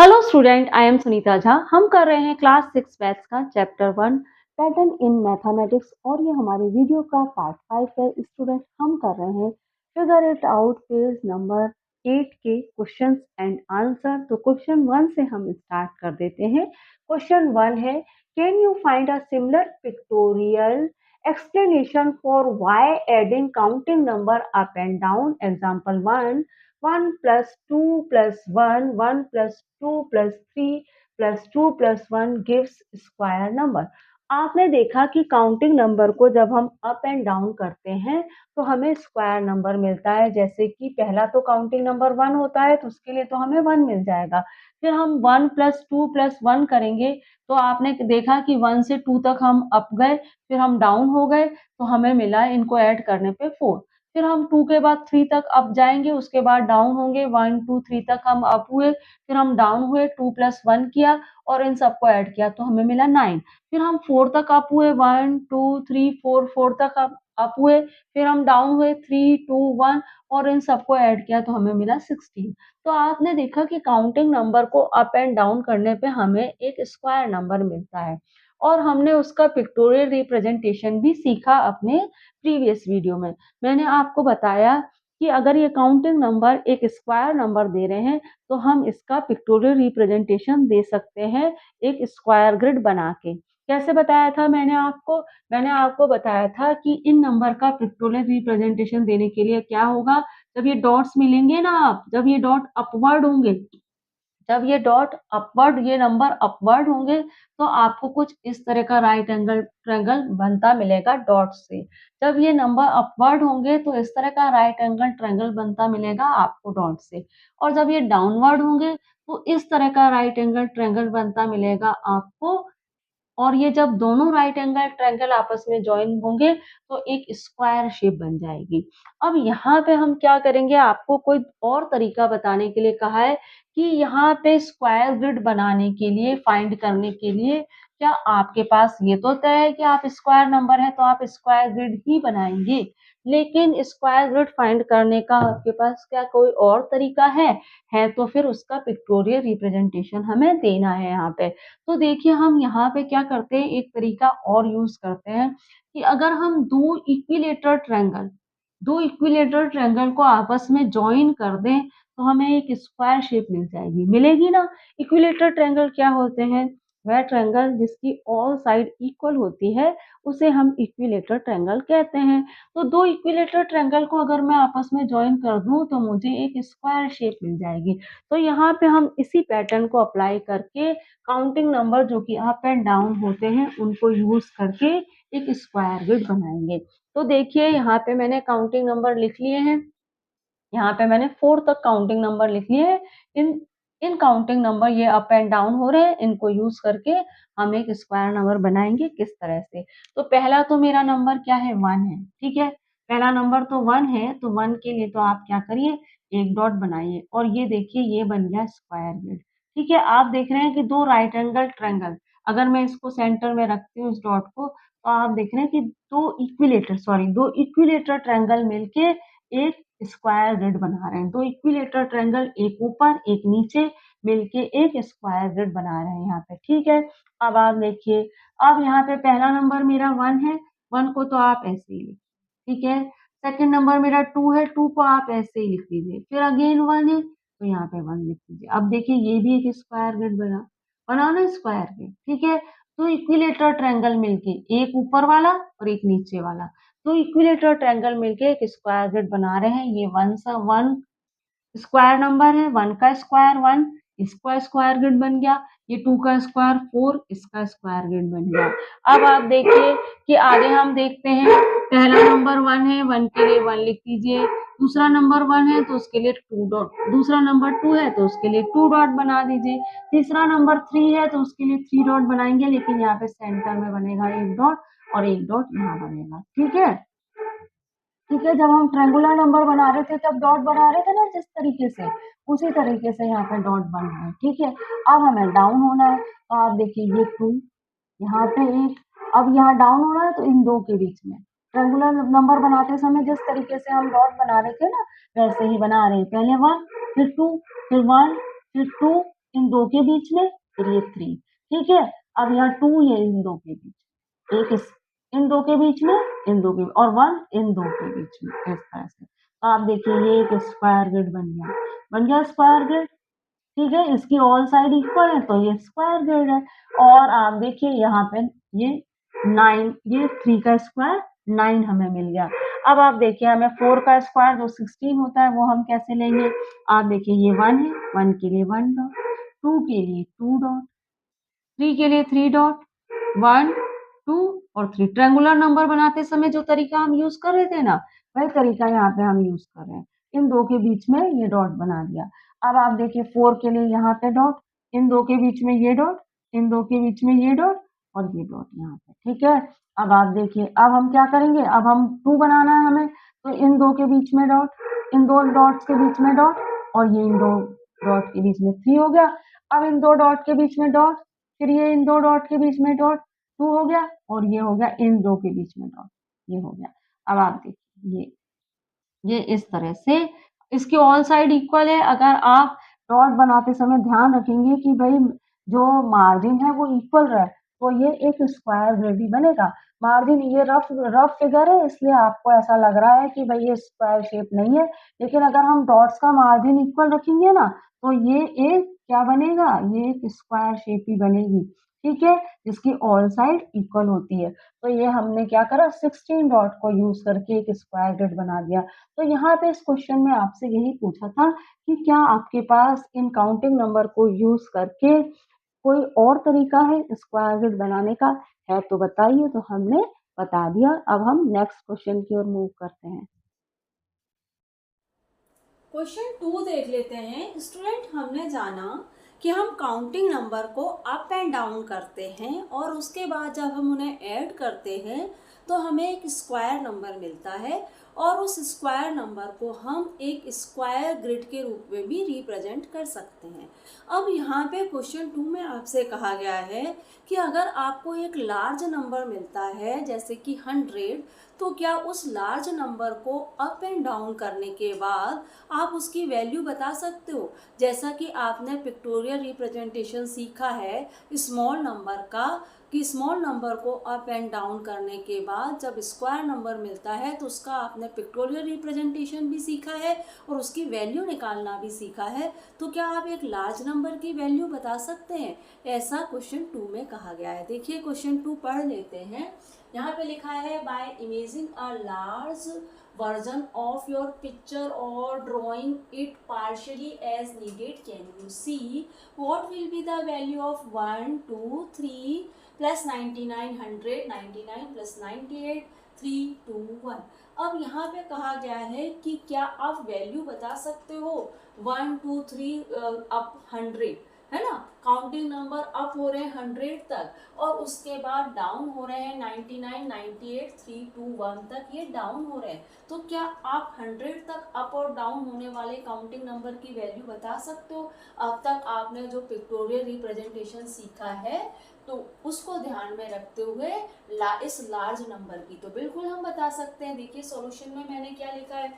Hello student, I am Sunita Jha. हम कर रहे हैं क्लास 6 मैथ्स का चैप्टर 1 पैटर्न इन मैथमेटिक्स और ये हमारे वीडियो का पार्ट 5 है। स्टूडेंट, हम कर रहे हैं figure it out page number 8 के क्वेश्चंस एंड आंसर। तो क्वेश्चन 1 से हम स्टार्ट कर देते हैं। क्वेश्चन 1 है, can you find a similar pictorial explanation for why adding counting number up and down? Example 1, 1 plus 2 plus 1, 1 plus 2 plus 3 plus 2 plus 1 gives square number। आपने देखा कि काउंटिंग नंबर को जब हम अप एंड डाउन करते हैं तो हमें स्क्वायर नंबर मिलता है। जैसे कि पहला तो काउंटिंग नंबर 1 होता है तो उसके लिए तो हमें 1 मिल जाएगा। फिर हम 1 प्लस 2 प्लस 1 करेंगे तो आपने देखा कि 1 से 2 तक हम अप गए, फिर हम डाउन हो गए तो हमें मिला इनको ऐड करने पे 4। फिर हम 2 के बाद 3 तक अप जाएँगे, उसके बाद डाउन होंगे, 1, 2, 3 तक हम अप हुए, फिर हम डाउन हुए, 2 प्लस 1 किया और इन सबको ऐड किया तो हमें मिला 9। फिर हम 4 तक अप हुए, 1, 2, 3, 4, 4 तक अप हुए, फिर हम डाउन हुए, 3, 2, 1 और इन सबको ऐड किया तो हमें मिला 16। तो आपने देखा कि काउंटिंग नंबर को अप एंड डाउन करने पे हमें एक स्क्वायर नंबर मिलता है और हमने उसका पिक्टोरियल रिप्रेजेंटेशन भी सीखा अपने प्रीवियस वीडियो में। मैंने आपको बताया कि अगर ये काउंटिंग नंबर एक स्क्वायर नंबर दे रहे हैं तो हम इसका पिक्टोरियल रिप्रेजेंटेशन दे सकते हैं एक स्क्वायर ग्रिड बना के। कैसे बताया था मैंने आपको? मैंने आपको बताया था कि इन नंबर का पिक्टोरियल रिप्रेजेंटेशन देने के लिए क्या होगा, जब ये डॉट्स मिलेंगे ना, जब ये डॉट अपवर्ड होंगे, जब ये डॉट अपवर्ड, ये नंबर अपवर्ड होंगे तो आपको कुछ इस तरह का राइट एंगल ट्रायंगल बनता मिलेगा डॉट से। जब ये नंबर अपवर्ड होंगे तो इस तरह का राइट एंगल ट्रायंगल बनता मिलेगा आपको डॉट से। और जब ये डाउनवर्ड होंगे तो इस तरह का राइट एंगल ट्रायंगल बनता मिलेगा आपको। और ये जब दोनों राइट एंगल ट्रायंगल आपस में जॉइन होंगे तो एक स्क्वायर शेप बन जाएगी। अब यहाँ पे हम क्या करेंगे, आपको कोई और तरीका बताने के लिए कहा है कि यहाँ पे स्क्वायर ग्रिड बनाने के लिए, फाइंड करने के लिए, क्या आपके पास ये तो तय है कि आप स्क्वायर नंबर है तो आप स्क्वायर ग्रिड ही बनाएंगे, लेकिन स्क्वायर ग्रिड फाइंड करने का आपके पास क्या कोई और तरीका है तो फिर उसका पिक्टोरियल रिप्रेजेंटेशन हमें देना है यहाँ पे। तो देखिए हम यहाँ पे क्या करते हैं, एक तरीका और यूज करते हैं कि अगर हम दो इक्विलेटरल ट्रायंगल को आपस में जॉइन कर दें तो हमें एक स्क्वायर शेप मिल जाएगी, मिलेगी ना। इक्विलेटरल ट्रायंगल क्या होते हैं? वह ट्रायंगल जिसकी ऑल साइड इक्वल होती है उसे हम इक्विलेटरल ट्रायंगल कहते हैं। तो दो इक्विलेटरल ट्रायंगल को अगर मैं आपस में जॉइन कर दूं तो मुझे एक स्क्वायर शेप मिल जाएगी। तो यहाँ पे हम इसी पैटर्न को अप्लाई करके काउंटिंग नंबर जो कि अप एंड डाउन होते हैं उनको यूज करके एक स्क्वायर ग्रिड बनाएंगे। तो देखिए यहाँ पे मैंने काउंटिंग नंबर लिख लिए हैं, यहाँ पे मैंने 4 तक काउंटिंग नंबर लिख लिए हैं। इन इन काउंटिंग नंबर ये अप एंड डाउन हो रहे हैं, इनको यूज करके हम एक स्क्वायर नंबर बनाएंगे किस तरह से। तो पहला तो मेरा नंबर क्या है, 1 है, ठीक है। पहला नंबर तो 1 है तो 1 के लिए तो आप क्या करिए, एक डॉट बनाइए और ये देखिए ये बन गया स्क्वायर ग्रिड। ठीक है, आप देख रहे हैं कि दो राइट एंगल ट्रायंगल, अगर मैं इसको सेंटर में रखती हूँ इस डॉट को तो आप देख रहे हैं कि दो इक्विलेटर ट्रायंगल मिलके एक स्क्वायर ग्रिड बना रहे हैं। दो इक्विलेटर ट्रायंगल, एक ऊपर एक नीचे, मिलके एक स्क्वायर ग्रिड बना रहे हैं यहाँ पे, ठीक है। अब आप देखिए, अब यहाँ पे पहला नंबर मेरा 1 है, 1 को तो आप ऐसे ही लिखिए, ठीक है। सेकंड नंबर मेरा 2 है, 2 को आप ऐसे ही लिख लीजिए, फिर अगेन 1 है तो यहाँ पे 1 लिख लीजिए। अब देखिए ये भी एक स्क्वायर ग्रिड बनाना स्क्वायर ग्रिड, ठीक है। तो इक्विलेटर ट्रायंगल मिलके, एक ऊपर वाला और एक नीचे वाला, तो इक्विलेटर ट्रायंगल मिलके एक स्क्वायर ग्रिड बना रहे हैं। ये 1 स्क्वायर नंबर है, 1 का स्क्वायर 1, इसका स्क्वायर ग्रिड बन गया। ये 2 का स्क्वायर 4, इसका स्क्वायर ग्रिड बन गया। अब आप देखिए कि आगे हम देखते हैं, पहला नंबर 1 है, 1 के लिए 1 लिख दीजिए। दूसरा नंबर 1 है तो उसके लिए 2 डॉट, दूसरा नंबर 2 है तो उसके लिए 2 डॉट बना दीजिए। तीसरा नंबर 3 है तो उसके लिए 3 डॉट बनाएंगे, लेकिन यहाँ पे सेंटर में बनेगा एक डॉट और एक डॉट यहाँ बनेगा, ठीक है। ठीक है, जब हम ट्रायंगुलर नंबर बना रहे थे तब डॉट बना रहे थे ना जिस तरीके से, उसी तरीके से यहाँ पे डॉट बन रहा है, ठीक है। अब हमें डाउन होना है तो आप देखिए ये 2, यहाँ पे 1, अब यहाँ डाउन होना है तो इन दो के बीच में ट्रायंगुलर नंबर बनाते समय जिस तरीके से हम डॉट बना रहे थे ना वैसे ही बना रहे हैं। पहले 1 फिर 2 फिर 1 फिर 2, इन दो के बीच में, फिर ये 3, ठीक है। अब यहाँ 2 ये इन दो के बीच, एक इन दो के बीच में, इन दो के, और 1 इन दो के बीच में, इस तरह से। तो आप देखिए ये एक स्क्वायर ग्रिड बन गया स्क्वायर ग्रिड, ठीक है। इसकी ऑल साइड इक्वल है तो ये स्क्वायर ग्रिड है। और आप देखिए यहाँ पे ये 9, ये 3 का स्क्वायर 9 हमें मिल गया। अब आप देखिए हमें 4 का स्क्वायर जो 16 होता है वो हम कैसे लेंगे। आप देखिए ये 1 है, 1 के लिए 1 डॉट, 2 के लिए 2 डॉट, 3 के लिए 3 डॉट, 1 2 और 3। ट्रायंगुलर नंबर बनाते समय जो तरीका हम यूज कर रहे थे ना, वही तरीका यहाँ पे हम यूज कर रहे हैं। इन दो के बीच में ये डॉट बना दिया। अब आप देखिए 4 के लिए यहाँ पे डॉट, इन दो के बीच में ये डॉट, इन दो के बीच में ये डॉट और ये डॉट यहाँ पे, ठीक है। अब आप देखिए अब हम क्या करेंगे, अब हम 2 बनाना है हमें, तो इन दो के बीच में डॉट, इन दो डॉट्स के बीच में डॉट और ये इन दो डॉट के बीच में 3 हो गया। अब इन दो डॉट के बीच में डॉट, फिर ये इन दो डॉट के बीच में डॉट 2 हो गया और ये हो गया इन दो के बीच में डॉट, ये हो गया। अब आप देखिए ये इस तरह से इसकी ऑल साइड इक्वल है। अगर आप डॉट बनाते समय ध्यान रखेंगे कि भाई जो मार्जिन है वो इक्वल रहे तो ये एक स्क्वायर ग्रिड ही बनेगा। मार्जिन ये रफ फिगर है इसलिए आपको ऐसा लग रहा है कि भाई ये स्क्वायर शेप नहीं है, लेकिन अगर हम डॉट्स का मार्जिन इक्वल रखेंगे ना तो ये एक क्या बनेगा, ये एक स्क्वायर शेप ही बनेगी, ठीक है, जिसकी ऑल साइड इक्वल होती है। तो ये हमने क्या करा, 16 डॉट को यूज करके एक स्क्वायर ग्रिड बना दिया। तो यहाँ पे इस क्वेश्चन में आपसे यही पूछा था कि क्या आपके पास इन काउंटिंग नंबर को यूज करके कोई और तरीका है स्क्वायर ग्रिड बनाने का, है तो बताइए। तो हमने बता दिया। अब हम नेक्स्ट क्वेश्चन की ओर मूव करते हैं। क्वेश्चन 2 देख लेते हैं। स्टूडेंट, हमने जाना कि हम काउंटिंग नंबर को अप एंड डाउन करते हैं और उसके बाद जब हम उन्हें ऐड करते हैं तो हमें एक स्क्वायर नंबर मिलता है और उस स्क्वायर नंबर को हम एक स्क्वायर ग्रिड के रूप में भी रिप्रेजेंट कर सकते हैं। अब यहाँ पे क्वेश्चन 2 में आपसे कहा गया है कि अगर आपको एक लार्ज नंबर मिलता है जैसे कि 100, तो क्या उस लार्ज नंबर को अप एंड डाउन करने के बाद आप उसकी वैल्यू बता सकते हो। जैसा कि आपने पिक्टोरियल रिप्रेजेंटेशन सीखा है स्मॉल नंबर का, कि स्मॉल नंबर को अप एंड डाउन करने के बाद जब स्क्वायर नंबर मिलता है तो उसका आपने पिक्टोरियल रिप्रेजेंटेशन भी सीखा है और उसकी वैल्यू निकालना भी सीखा है। तो क्या आप एक लार्ज नंबर की वैल्यू बता सकते हैं, ऐसा क्वेश्चन 2 में कहा गया है। देखिए क्वेश्चन 2 पढ़ लेते हैं। यहाँ पे लिखा है by imagining a large version of your picture or drawing it partially as needed, can you see what will be the value of 1 2 3 plus 99 100 99 plus 98 3 2 1। अब यहाँ पे कहा गया है कि क्या आप वैल्यू बता सकते हो 1 2 3 अप 100, है ना। काउंटिंग नंबर अप हो रहे हैं 100 तक और उसके बाद डाउन हो रहे हैं 99 98 3 2 1 तक, ये डाउन हो रहे हैं। तो क्या आप 100 तक अप और डाउन होने वाले काउंटिंग नंबर की वैल्यू बता सकते हो। अब तक आपने जो पिक्टोरियल रिप्रेजेंटेशन सीखा है तो उसको ध्यान में रखते हुए इस लार्ज नंबर की तो बिल्कुल हम बता सकते हैं। देखिए सॉल्यूशन में मैंने क्या लिखा है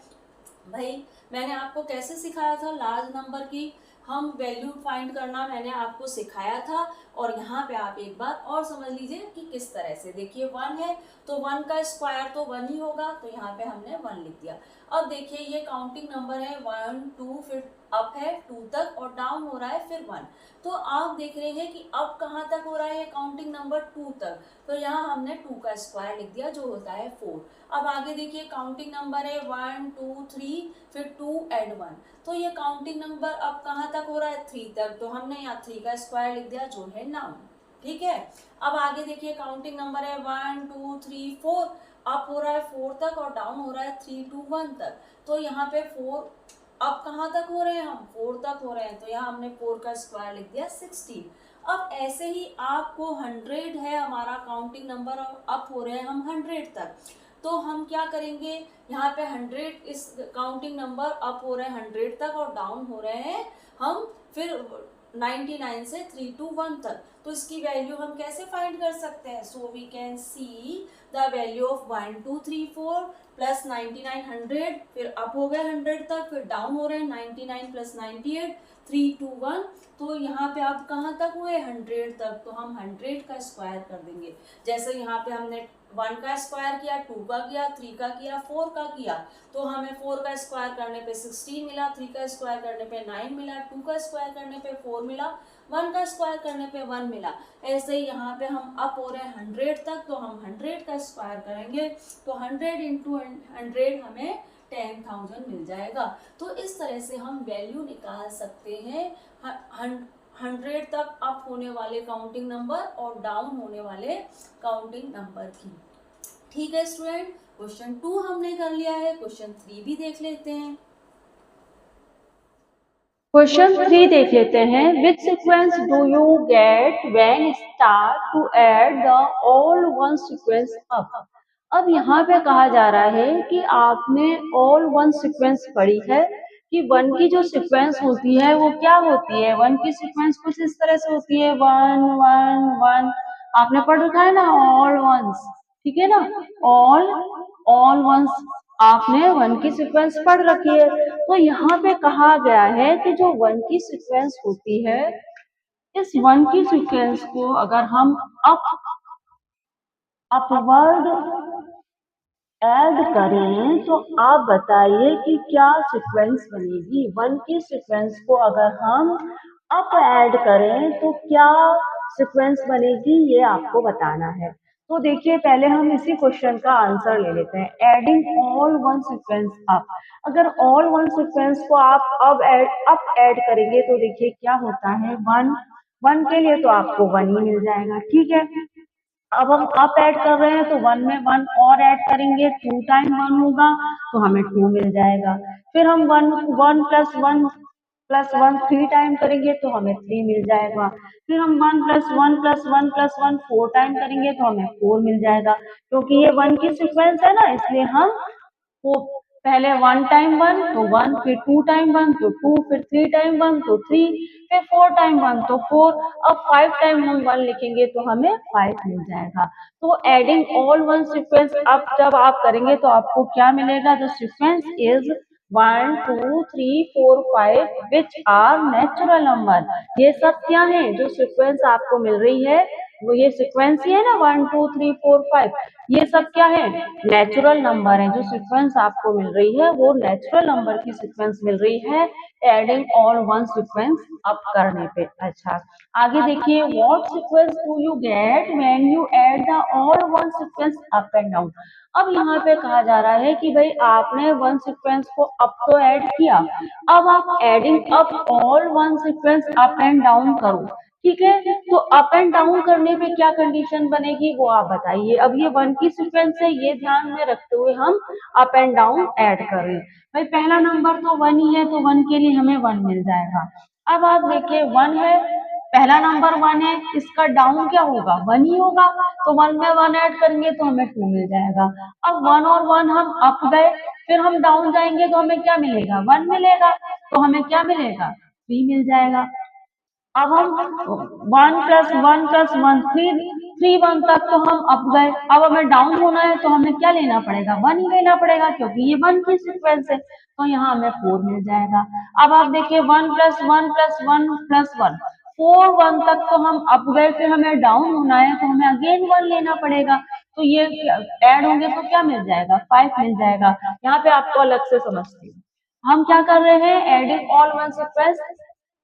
भाई, मैंने आपको कैसे सिखाया था लार्ज नंबर की हम वैल्यू फाइंड करना मैंने आपको सिखाया था। और यहाँ पे आप एक बार और समझ लीजिए कि किस तरह से। देखिए 1 है तो 1 का स्क्वायर तो 1 ही होगा, तो यहाँ पे हमने 1 लिख दिया। अब देखिए ये काउंटिंग नंबर है 1 2 फिर अप है 2 तक और डाउन हो रहा है फिर 1। तो आप देख रहे हैं कि अब कहाँ तक हो रहा है काउंटिंग नंबर 2 तक, तो यहाँ हमने 2 का स्क्वायर लिख दिया जो होता है 4। अब आगे देखिए काउंटिंग नंबर है 1 2 3 फिर 2 एंड 1, तो ये काउंटिंग नंबर अब कहाँ तक हो रहा है 3 तक, तो हमने यहाँ 3 का स्क्वायर लिख दिया जो है 9, ठीक है। अब आगे देखिए काउंटिंग नंबर है 1 2 3 4, अप हो रहा है 4 तक और डाउन हो रहा है 3 2 1 तक, तो यहाँ पे 4 अब कहाँ तक हो रहे हैं हम 4 तक हो रहे हैं, तो यहाँ हमने 4 का स्क्वायर लिख दिया 16। अब ऐसे ही आपको 100 है हमारा काउंटिंग नंबर और अप हो रहे हैं हम 100 तक, तो हम क्या करेंगे यहाँ पे 100 इस काउंटिंग नंबर अप हो रहे हैं 100 तक और डाउन हो रहे हैं हम फिर 99 से 3 to 1 तक। तो इसकी वैल्यू हम कैसे फाइंड कर सकते हैं? So we can see the value of 1 2 3 4 plus 99 100, फिर अप हो गए 100 तक, फिर डाउन हो रहे हैं 99 प्लस 98 3 2 1। तो यहाँ पे आप कहाँ तक हुए? 100 तक। तो हम 100 का स्क्वायर कर देंगे। जैसे यहाँ पे हमने 1 का स्क्वायर किया, 2 का किया, 3 का किया, 4 का किया, तो हमें 4 का स्क्वायर करने पे 16 मिला, 3 का स्क्वायर करने पे 9 मिला, 2 का स्क्वायर करने पे 4 मिला, 1 का स्क्वायर करने पे 1 मिला। ऐसे ही यहाँ पे हम अप हो रहे हैं 100 तक, तो हम 100 का स्क्वायर करेंगे, तो 100 इंटू 100 हमें 10,000 मिल जाएगा। तो इस तरह से हम वैल्यू निकाल सकते हैं 100 तक अप होने वाले काउंटिंग नंबर और डाउन होने वाले काउंटिंग नंबर की। ठीक है स्टूडेंट, क्वेश्चन 2 हमने कर लिया है, क्वेश्चन 3 भी देख लेते हैं। क्वेश्चन 3 देख लेते हैं। Which sequence do you get when start to add the all one sequence up. अब यहाँ पे कहा जा रहा है कि आपने ऑल वन सीक्वेंस पढ़ी है कि वन की जो सीक्वेंस होती है वो क्या होती है। वन की सीक्वेंस कुछ इस तरह से होती है, 1 1 1। आपने पढ़ रखा है ना ऑल वंस, ठीक है ना, ऑल वंस आपने वन की सीक्वेंस पढ़ रखी है। तो यहाँ पे कहा गया है कि जो वन की सीक्वेंस होती है, इस वन की सीक्वेंस को अगर हम अपवर्ड ऐड करें तो आप बताइए कि क्या सीक्वेंस बनेगी। वन की सीक्वेंस को अगर हम अप ऐड करें तो क्या सीक्वेंस बनेगी, ये आपको बताना है। तो देखिए पहले हम इसी क्वेश्चन का आंसर ले लेते हैं। Adding all one sequence up, अगर ऑल वन सीक्वेंस को आप अप ऐड करेंगे तो देखिए क्या होता है, वन वन के लिए तो आपको वन ही मिल जाएगा, ठीक है। अब हम अप ऐड कर रहे हैं तो वन में वन और ऐड करेंगे, 2 टाइम वन होगा तो हमें 2 मिल जाएगा। फिर हम one one plus one 3 time करेंगे तो हमें 3 मिल जाएगा। फिर हम वन प्लस वन 4 टाइम करेंगे तो हमें 4 मिल जाएगा। क्योंकि ये वन की सीक्वेंस है ना, इसलिए हम वो पहले वन टाइम वन तो वन, फिर टू टाइम वन तो टू, फिर थ्री टाइम वन तो थ्री, फिर फोर टाइम वन तो फोर। अब फाइव टाइम हम वन लिखेंगे तो हमें फाइव मिल जाएगा। तो एडिंग ऑल वन सीक्वेंस अब जब आप करेंगे तो आपको क्या मिलेगा, the sequence is 1 2 3 4 5 which are natural number. ये सब क्या है, जो सीक्वेंस आपको मिल रही है वो ये सीक्वेंस ही है ना, 1 2 3 4 5, ये सब क्या है, नेचुरल नंबर है। जो सीक्वेंस आपको मिल रही है वो नेचुरल नंबर की सीक्वेंस मिल रही है adding all one sequence up करने पे। अच्छा आगे देखिए, what sequence do you get when you add the all one sequence up and down. अब यहाँ पे कहा जा रहा है कि भाई आपने वन सीक्वेंस को अप तो ऐड किया, अब आप adding up all one sequence up and down करो, ठीक है। तो अप एंड डाउन करने पे क्या कंडीशन बनेगी वो आप बताइए। अब ये वन की सीक्वेंस है, ये ध्यान में रखते हुए हम अप एंड डाउन ऐड कर रहे हैं। भाई पहला नंबर तो वन ही है तो वन के लिए हमें वन मिल जाएगा। अब आप देखिए वन है, पहला नंबर वन है, इसका डाउन क्या होगा, वन ही होगा। तो वन में वन ऐड करेंगे तो हमें टू मिल जाएगा। अब वन और वन हम अप गए, फिर हम डाउन जाएंगे तो हमें क्या मिलेगा, वन मिलेगा। तो हमें क्या मिलेगा, थ्री मिल जाएगा। अब हम one plus one three one तक तो हम अप गए। अब हमें डाउन होना है तो हमें क्या लेना पड़ेगा, वन ही लेना पड़ेगा, क्योंकि ये वन की सीक्वेंस है। तो यहाँ हमें फोर मिल जाएगा। अब आप देखिए one plus one four one तक तो हम अप गए, फिर हमें डाउन होना है तो हमें अगेन वन लेना पड़ेगा। तो ये ऐड होंगे तो क्या मिल जाएगा, फाइव मिल जाएगा। यहाँ पे आपको अलग से समझती हूँ। हम क्या कर रहे हैं, adding all one sequence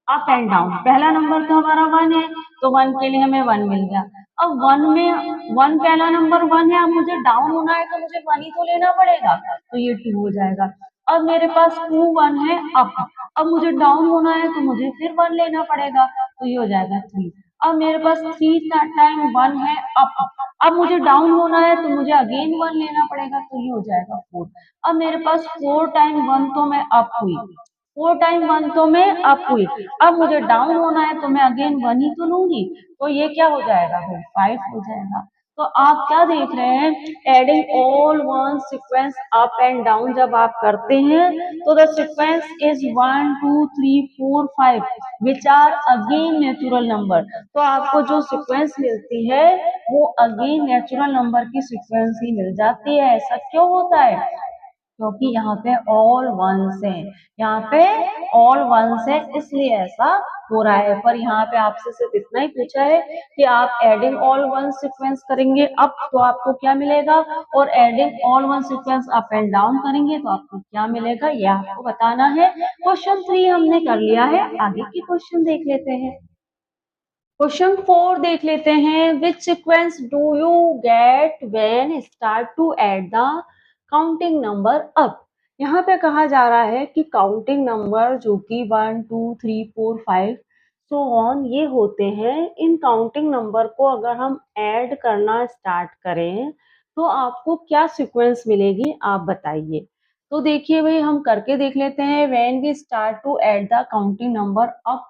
up and down. पहला नंबर तो हमारा वन है तो वन के लिए हमें वन मिल गया। अब वन में वन पहला नंबर वन है, अब मुझे डाउन होना है तो मुझे वन ही तो लेना पड़ेगा, तो ये टू हो जाएगा। अब मेरे पास टू वन है अप, अब मुझे डाउन होना है तो मुझे फिर वन लेना पड़ेगा, तो ये हो जाएगा थ्री। अब मेरे पास थ्री टाइम वन है अप, अब मुझे डाउन होना है तो मुझे अगेन वन लेना पड़ेगा, तो ये हो जाएगा फोर। अब मेरे पास फोर टाइम वन तो मैं अप हुई, फोर टाइम वन तो मैं अप हुई, अब मुझे डाउन होना है तो मैं अगेन वन ही तो लूंगी, तो ये क्या हो जाएगा, फिर फाइव हो जाएगा। तो आप क्या देख रहे हैं, adding all one sequence up and down जब आप करते हैं तो the sequence is 1 2 3 4 5 which are again natural number. तो आपको जो सीक्वेंस मिलती है वो अगेन नेचुरल नंबर की सीक्वेंस ही मिल जाती है। ऐसा क्यों होता है? क्योंकि यहाँ पे ऑल वंस है, यहाँ पे ऑल वंस है, इसलिए ऐसा हो रहा है। पर यहाँ पे आपसे सिर्फ इतना ही पूछा है कि आप एडिंग ऑल वन सीक्वेंस करेंगे अप तो आपको क्या मिलेगा, और adding all one sequence up and down करेंगे तो आपको क्या मिलेगा, ये आपको बताना है। क्वेश्चन 3 हमने कर लिया है, आगे की क्वेश्चन देख लेते हैं। क्वेश्चन 4 देख लेते हैं। Which sequence do you get when start to add the counting number up. यहाँ पे कहा जा रहा है कि काउंटिंग नंबर जो कि 1 2 3 4 5 सो ऑन ये होते हैं, इन काउंटिंग नंबर को अगर हम ऐड करना स्टार्ट करें तो आपको क्या सीक्वेंस मिलेगी, आप बताइए। तो देखिए भाई, हम करके देख लेते हैं। When we start to add the counting number up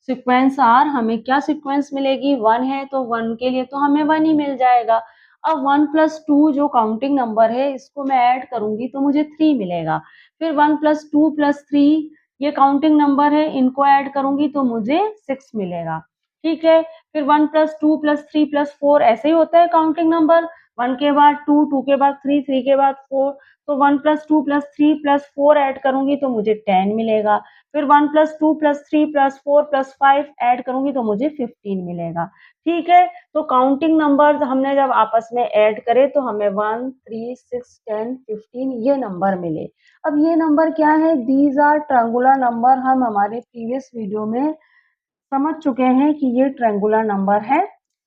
sequence are, हमें क्या सीक्वेंस मिलेगी, 1 है तो 1 के लिए तो हमें 1 ही मिल जाएगा। अब 1 प्लस 2 जो काउंटिंग नंबर है इसको मैं ऐड करूंगी तो मुझे 3 मिलेगा। फिर 1 प्लस 2 प्लस 3 ये काउंटिंग नंबर है, इनको ऐड करूंगी तो मुझे 6 मिलेगा। ठीक है, फिर 1 प्लस 2 प्लस 3 प्लस 4 ऐसे ही होता है काउंटिंग नंबर, 1 के बाद 2 2 के बाद 3 3 के बाद 4। तो 1 प्लस 2 प्लस 3 प्लस 4 ऐड करूंगी तो मुझे 10 मिलेगा। फिर 1 plus 2 plus 3 plus 4 plus 5 add करूंगी तो मुझे 15 मिलेगा। ठीक है, तो काउंटिंग नंबर हमने जब आपस में ऐड करे तो हमें 1 3 6 10 15 ये नंबर मिले। अब ये नंबर क्या है, दीज आर ट्रायंगुलर नंबर। हम हमारे प्रीवियस वीडियो में समझ चुके हैं कि ये ट्रायंगुलर नंबर है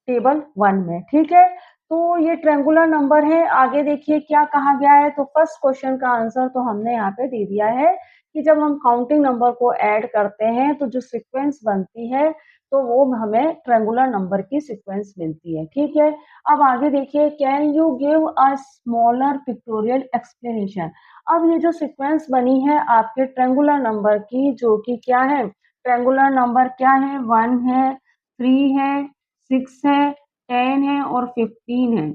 टेबल 1 में। ठीक है, तो ये ट्रायंगुलर नंबर है। आगे देखिए क्या कहा गया है। तो फर्स्ट क्वेश्चन का आंसर तो हमने यहाँ पे दे दिया है कि जब हम काउंटिंग नंबर को ऐड करते हैं तो जो सीक्वेंस बनती है तो वो हमें ट्रायंगुलर नंबर की सीक्वेंस मिलती है। ठीक है, अब आगे देखिए, can you give a smaller pictorial explanation. अब ये जो सीक्वेंस बनी है आपके ट्रायंगुलर नंबर की, जो कि क्या है, ट्रायंगुलर नंबर क्या है, 1 है, 3 है, 6 है, 10 है और 15 है।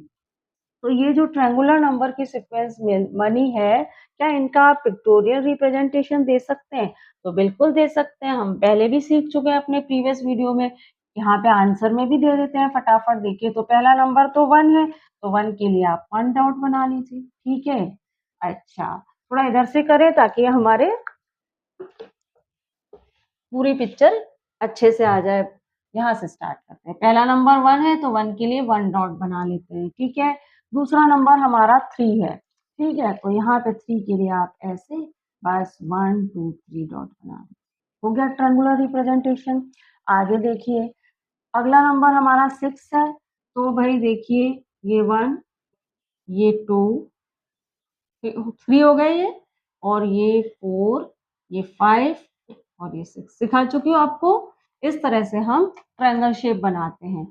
तो ये जो ट्रायंगुलर नंबर की सीक्वेंस बनी है, क्या इनका आप पिक्टोरियल रिप्रेजेंटेशन दे सकते हैं? तो बिल्कुल दे सकते हैं, हम पहले भी सीख चुके हैं अपने प्रीवियस वीडियो में। यहाँ पे आंसर में भी दे देते हैं फटाफट। देखिए, तो पहला नंबर तो 1 है, तो 1 के लिए आप 1 डॉट बना लीजिए। ठीक है, अच्छा थोड़ा इधर से करें ताकि हमारे पूरी पिक्चर अच्छे से आ जाए। यहाँ से स्टार्ट करते हैं। पहला नंबर 1 है तो 1 के लिए 1 डॉट बना लेते हैं। ठीक है, दूसरा नंबर हमारा 3 है। ठीक है, तो यहाँ पे 3 के लिए आप ऐसे बस 1 2 3 डॉट बना दें। हो गया ट्रायंगुलर रिप्रेजेंटेशन। आगे देखिए, अगला नंबर हमारा 6 है। तो भाई देखिए, ये 1, ये 2, 3 हो गए ये, और ये 4, ये 5 और ये 6 सिखा चुकी हूँ आपको। इस तरह से हम ट्रायंगल शेप बनाते हैं।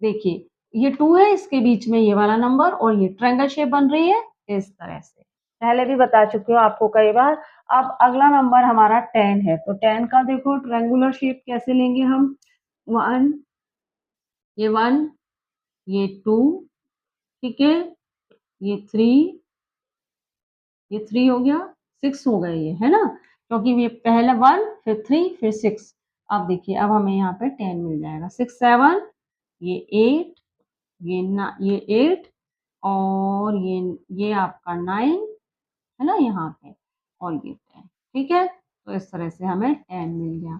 देखिए, ये 2 है, इसके बीच में ये वाला नंबर और ये ट्रायंगल शेप बन रही है इस तरह से। पहले भी बता चुकी हूँ आपको कई बार। अब अगला नंबर हमारा 10 है, तो 10 का देखो ट्रायंगुलर शेप कैसे लेंगे हम। 1, ये 1, ये 2, ठीक है, ये 3, ये 3 हो गया, 6 हो गए ये, है ना? क्योंकि ये पहला 1 फिर 3 फिर 6। अब देखिए, अब हमें यहाँ पे 10 मिल जाएगा। 6 7, ये 8, ये 8 और ये आपका 9 है ना यहाँ पे, और ये 10। ठीक है, तो इस तरह से हमें 10 मिल गया।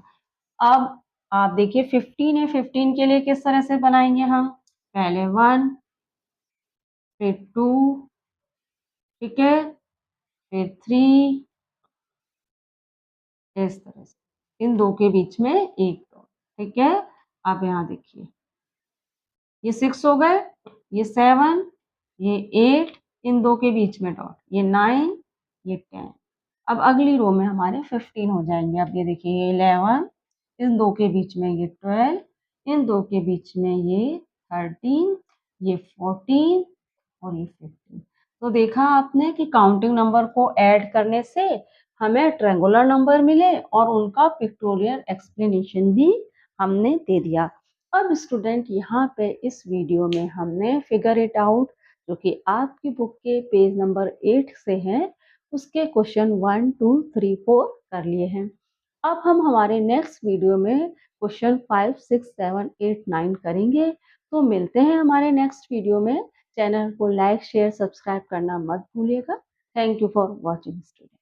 अब आप देखिए 15 है, 15 के लिए किस तरह से बनाएंगे हम। पहले 1 फिर 2, ठीक है, फिर 3, इस तरह से इन दो के बीच में एक डॉट। ठीक है, आप यहाँ देखिए, ये 6 हो गए, ये 7, ये 8, इन दो के बीच में डॉट, ये 9, ये 10। अब अगली रो में हमारे 15 हो जाएंगे। अब ये देखिए, ये 11, इन दो के बीच में ये 12, इन दो के बीच में ये 13, ये 14 और ये 15। तो देखा आपने कि काउंटिंग नंबर को ऐड करने से हमें ट्रायंगुलर नंबर मिले और उनका पिक्टोरियल एक्सप्लेनेशन भी हमने दे दिया। अब स्टूडेंट यहाँ पे इस वीडियो में हमने फिगर इट आउट, जो कि आपकी बुक के पेज नंबर 8 से हैं, उसके क्वेश्चन 1, 2, 3, 4 कर लिए हैं। अब हम हमारे नेक्स्ट वीडियो में क्वेश्चन 5, 6, 7, 8, 9 करेंगे। तो मिलते हैं हमारे नेक्स्ट वीडियो में। चैनल को लाइक, शेयर, सब्सक्राइब करना मत भूलिएगा। Thank you for watching student.